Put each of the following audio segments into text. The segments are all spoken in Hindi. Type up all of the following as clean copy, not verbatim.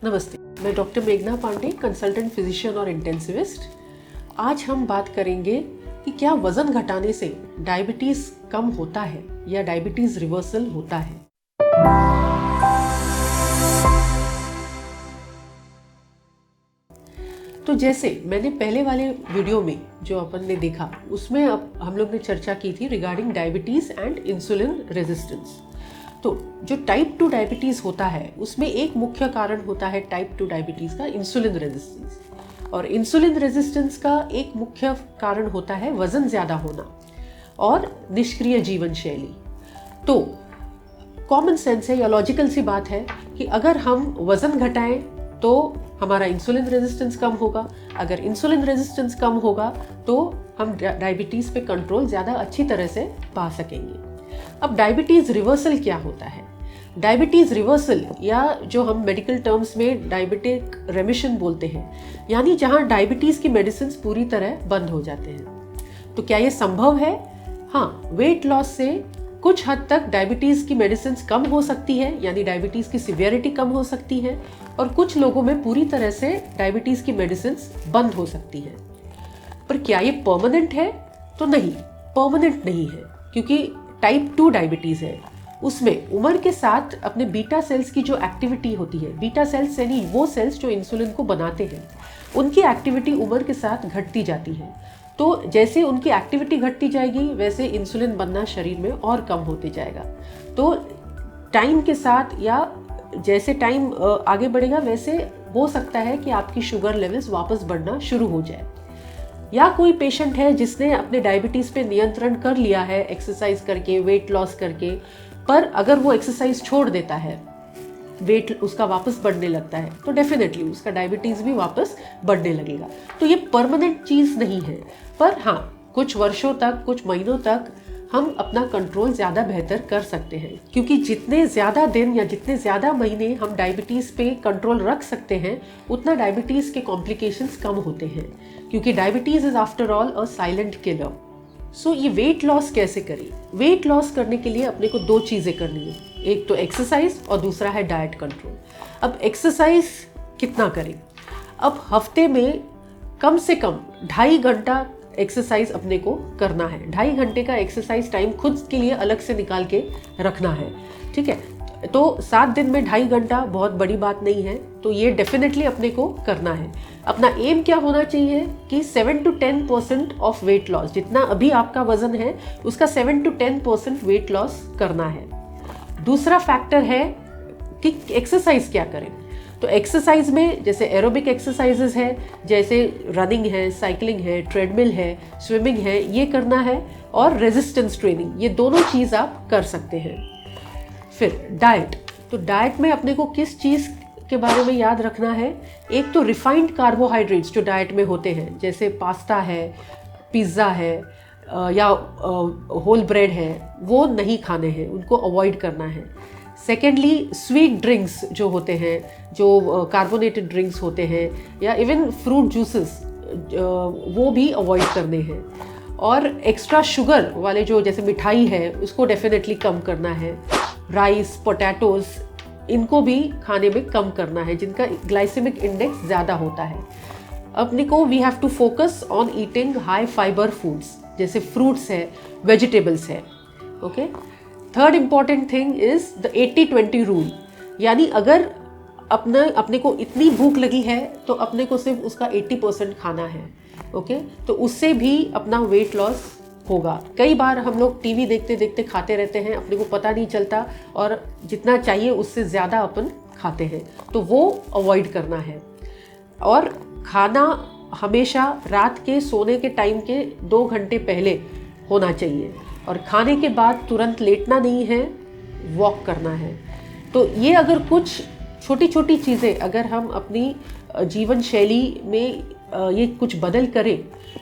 नमस्ते, मैं डॉक्टर मेघना पांडे, कंसल्टेंट फिजिशियन और इंटेंसिविस्ट। आज हम बात करेंगे कि क्या वजन घटाने से डायबिटीज कम होता है या डायबिटीज रिवर्सल होता है। तो जैसे मैंने पहले वाले वीडियो में जो अपन ने देखा, उसमें अब हम लोग ने चर्चा की थी regarding diabetes and insulin resistance. तो जो टाइप 2 डायबिटीज़ होता है उसमें एक मुख्य कारण होता है टाइप 2 डायबिटीज़ का इंसुलिन रेजिस्टेंस, और इंसुलिन रेजिस्टेंस का एक मुख्य कारण होता है वज़न ज़्यादा होना और निष्क्रिय जीवन शैली। तो कॉमन सेंस है या लॉजिकल सी बात है कि अगर हम वज़न घटाएं तो हमारा इंसुलिन रेजिस्टेंस कम होगा, अगर इंसुलिन रेजिस्टेंस कम होगा तो हम डायबिटीज़ पे कंट्रोल ज़्यादा अच्छी तरह से पा सकेंगे। अब डायबिटीज़ रिवर्सल क्या होता है? डायबिटीज़ रिवर्सल, या जो हम मेडिकल टर्म्स में डायबिटिक रेमिशन बोलते हैं, यानी जहां डायबिटीज़ की मेडिसिन पूरी तरह बंद हो जाते हैं। तो क्या ये संभव है? हाँ, वेट लॉस से कुछ हद तक डायबिटीज़ की मेडिसिन कम हो सकती है, यानी डायबिटीज़ की सिवियरिटी कम हो सकती है, और कुछ लोगों में पूरी तरह से डायबिटीज़ की मेडिसिन बंद हो सकती है। पर क्या ये परमानेंट है? तो नहीं, परमानेंट नहीं है, क्योंकि टाइप 2 डायबिटीज़ है, उसमें उम्र के साथ अपने बीटा सेल्स की जो एक्टिविटी होती है, बीटा सेल्स यानी वो सेल्स जो इंसुलिन को बनाते हैं, उनकी एक्टिविटी उम्र के साथ घटती जाती है। तो जैसे उनकी एक्टिविटी घटती जाएगी वैसे इंसुलिन बनना शरीर में और कम होते जाएगा। तो टाइम के साथ या जैसे टाइम आगे बढ़ेगा वैसे हो सकता है कि आपकी शुगर लेवल्स वापस बढ़ना शुरू हो जाए। या कोई पेशेंट है जिसने अपने डायबिटीज़ पे नियंत्रण कर लिया है एक्सरसाइज करके, वेट लॉस करके, पर अगर वो एक्सरसाइज छोड़ देता है, वेट उसका वापस बढ़ने लगता है, तो डेफिनेटली उसका डायबिटीज़ भी वापस बढ़ने लगेगा। तो ये परमानेंट चीज़ नहीं है, पर हाँ, कुछ वर्षों तक, कुछ महीनों तक हम अपना कंट्रोल ज़्यादा बेहतर कर सकते हैं, क्योंकि जितने ज़्यादा दिन या जितने ज़्यादा महीने हम डायबिटीज़ पे कंट्रोल रख सकते हैं, उतना डायबिटीज़ के कॉम्प्लिकेशंस कम होते हैं, क्योंकि diabetes is after all a silent killer. So ये वेट लॉस कैसे करें? वेट लॉस करने के लिए अपने को 2 चीज़ें करनी है, एक तो एक्सरसाइज और दूसरा है डाइट कंट्रोल। अब एक्सरसाइज कितना करें? अब हफ्ते में कम से कम 2.5 घंटा एक्सरसाइज अपने को करना है। 2.5 घंटे का एक्सरसाइज टाइम खुद के लिए अलग से निकाल के रखना है, ठीक है? तो 7 दिन में 2.5 घंटा बहुत बड़ी बात नहीं है, तो ये डेफिनेटली अपने को करना है। अपना एम क्या होना चाहिए कि 7 to 10% ऑफ वेट लॉस, जितना अभी आपका वजन है उसका 7 to 10% वेट लॉस करना है। दूसरा फैक्टर है कि एक्सरसाइज क्या करें। तो एक्सरसाइज में जैसे एरोबिक एक्सरसाइजेज है, जैसे रनिंग है, साइकिलिंग है, ट्रेडमिल है, स्विमिंग है, ये करना है, और रेजिस्टेंस ट्रेनिंग, ये दोनों चीज़ आप कर सकते हैं। फिर डाइट, तो डाइट में अपने को किस चीज़ के बारे में याद रखना है? एक तो रिफाइंड कार्बोहाइड्रेट्स जो डाइट में होते हैं, जैसे पास्ता है, पिज़्ज़ा है, या होल ब्रेड है, वो नहीं खाने हैं, उनको अवॉइड करना है। सेकेंडली, स्वीट ड्रिंक्स जो होते हैं, जो कार्बोनेटेड ड्रिंक्स होते हैं, या इवन फ्रूट जूसेस, वो भी अवॉइड करने हैं। और एक्स्ट्रा शुगर वाले जो जैसे मिठाई है उसको डेफिनेटली कम करना है। राइस, पोटैटोज, इनको भी खाने में कम करना है, जिनका ग्लाइसेमिक इंडेक्स ज़्यादा होता है। अपने को we have to focus on eating high fibre foods, जैसे फ्रूट्स है, वेजिटेबल्स है, okay. Third important thing is the 80-20 rule, यानी अगर अपने को इतनी भूख लगी है तो अपने को सिर्फ उसका 80% खाना है, ओके। तो उससे भी अपना वेट लॉस होगा। कई बार हम लोग टीवी देखते देखते खाते रहते हैं, अपने को पता नहीं चलता, और जितना चाहिए उससे ज़्यादा अपन खाते हैं, तो वो अवॉइड करना है। और खाना हमेशा रात के सोने के टाइम के 2 घंटे पहले होना चाहिए, और खाने के बाद तुरंत लेटना नहीं है, वॉक करना है। तो ये अगर कुछ छोटी छोटी चीज़ें अगर हम अपनी जीवन शैली में ये कुछ बदल करें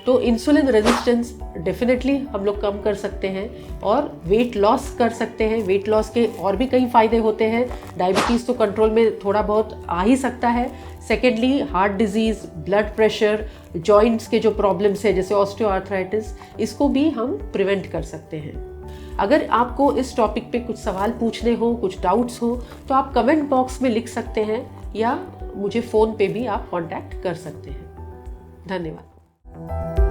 तो इंसुलिन रेजिस्टेंस डेफिनेटली हम लोग कम कर सकते हैं और वेट लॉस कर सकते हैं। वेट लॉस के और भी कई फ़ायदे होते हैं। डायबिटीज़ तो कंट्रोल में थोड़ा बहुत आ ही सकता है। Secondly, heart disease, blood pressure, joints के जो प्रॉब्लम्स है जैसे ऑस्टियोआर्थराइटिस, इसको भी हम प्रिवेंट कर सकते हैं। अगर आपको इस टॉपिक पे कुछ सवाल पूछने हो, कुछ डाउट्स हो, तो आप कमेंट बॉक्स में लिख सकते हैं या मुझे फ़ोन पे भी आप कांटेक्ट कर सकते हैं। धन्यवाद।